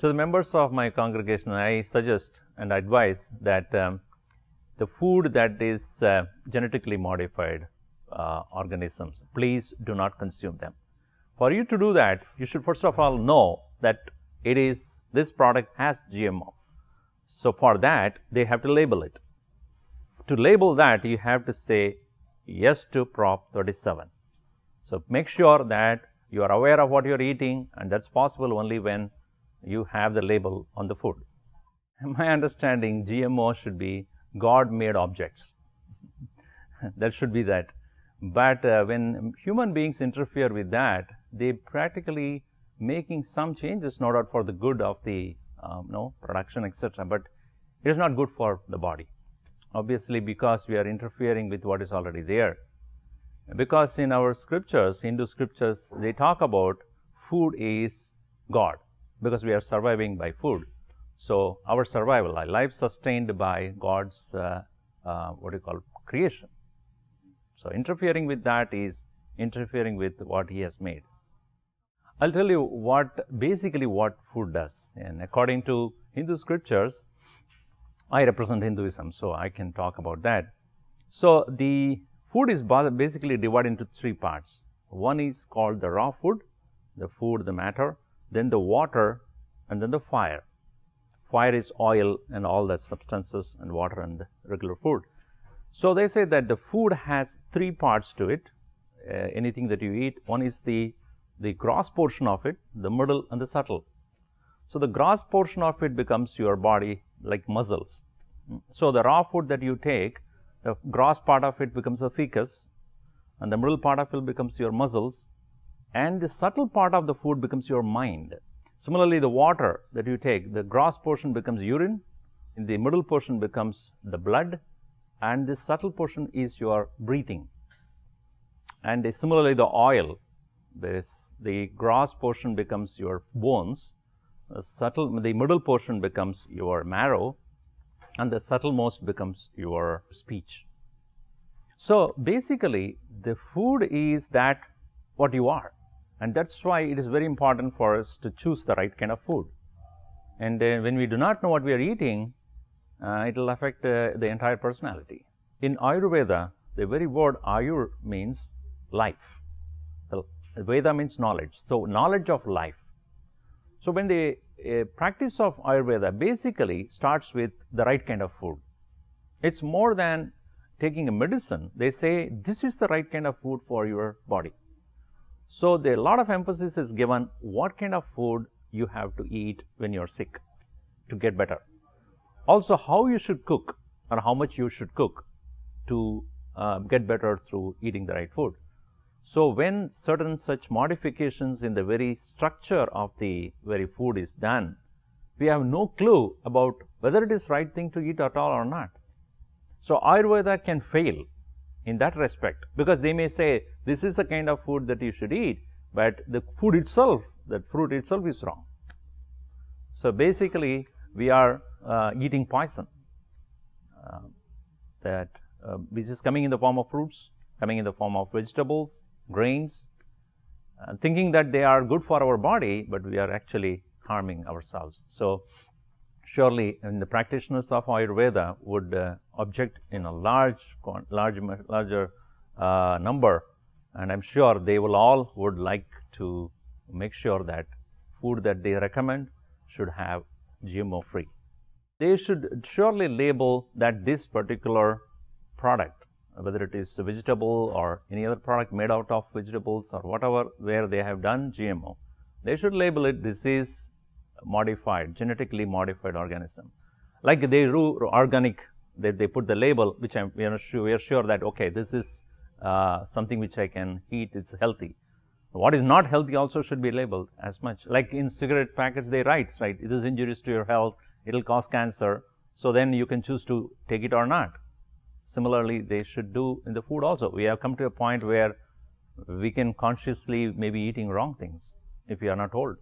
To the members of my congregation, I suggest and advise that the food that is genetically modified organisms, please do not consume them. For you to do that, you should first of all know that this product has GMO. So for that, they have to label it. To label that, you have to say yes to Prop 37. So make sure that you are aware of what you are eating, and that's possible only when you have the label on the food. In my understanding, GMO should be God-made objects. That should be that. But when human beings interfere with that, they practically making some changes, no doubt for the good of the production, etc. But it is not good for the body. Obviously, because we are interfering with what is already there. Because in our scriptures, Hindu scriptures, they talk about food is God, because we are surviving by food. So our survival, our life sustained by God's creation. So interfering with that is interfering with what He has made. I'll tell you basically what food does. And according to Hindu scriptures, I represent Hinduism, so I can talk about that. So the food is basically divided into three parts. One is called the raw food, the matter, then the water, and then the fire. Fire is oil and all the substances, and water and the regular food. So they say that the food has three parts to it, anything that you eat. One is the gross portion of it, the middle, and the subtle. So the gross portion of it becomes your body like muscles. So the raw food that you take, the gross part of it becomes a fecus, and the middle part of it becomes your muscles, and the subtle part of the food becomes your mind. Similarly, the water that you take, the gross portion becomes urine, and the middle portion becomes the blood, and the subtle portion is your breathing. And similarly, the oil, the gross portion becomes your bones, the middle portion becomes your marrow, and the subtlemost becomes your speech. So basically, the food is that what you are, and that's why it is very important for us to choose the right kind of food. And when we do not know what we are eating, it will affect the entire personality. In Ayurveda, the very word Ayur means life. The Veda means knowledge. So knowledge of life. So when the practice of Ayurveda basically starts with the right kind of food. It's more than taking a medicine. They say this is the right kind of food for your body. So a lot of emphasis is given what kind of food you have to eat when you're sick to get better. Also how you should cook or how much you should cook to get better through eating the right food. So when certain such modifications in the very structure of the very food is done, we have no clue about whether it is right thing to eat at all or not. So Ayurveda can fail in that respect, because they may say this is the kind of food that you should eat, but the food itself, that fruit itself is wrong. So basically we are eating poison which is coming in the form of fruits, coming in the form of vegetables, grains, thinking that they are good for our body, but we are actually harming ourselves. So surely, the practitioners of Ayurveda would object in a larger number, and I'm sure they will all would like to make sure that food that they recommend should have GMO free. They should surely label that this particular product, whether it is a vegetable or any other product made out of vegetables or whatever, where they have done GMO, they should label it this is modified, genetically modified organism. Like they do organic, they put the label, which we are sure that okay, this is something which I can eat, it's healthy. What is not healthy also should be labeled as much. Like in cigarette packets, they write, right, it is injurious to your health, it will cause cancer, so then you can choose to take it or not. Similarly, they should do in the food also. We have come to a point where we can consciously maybe eating wrong things if we are not told.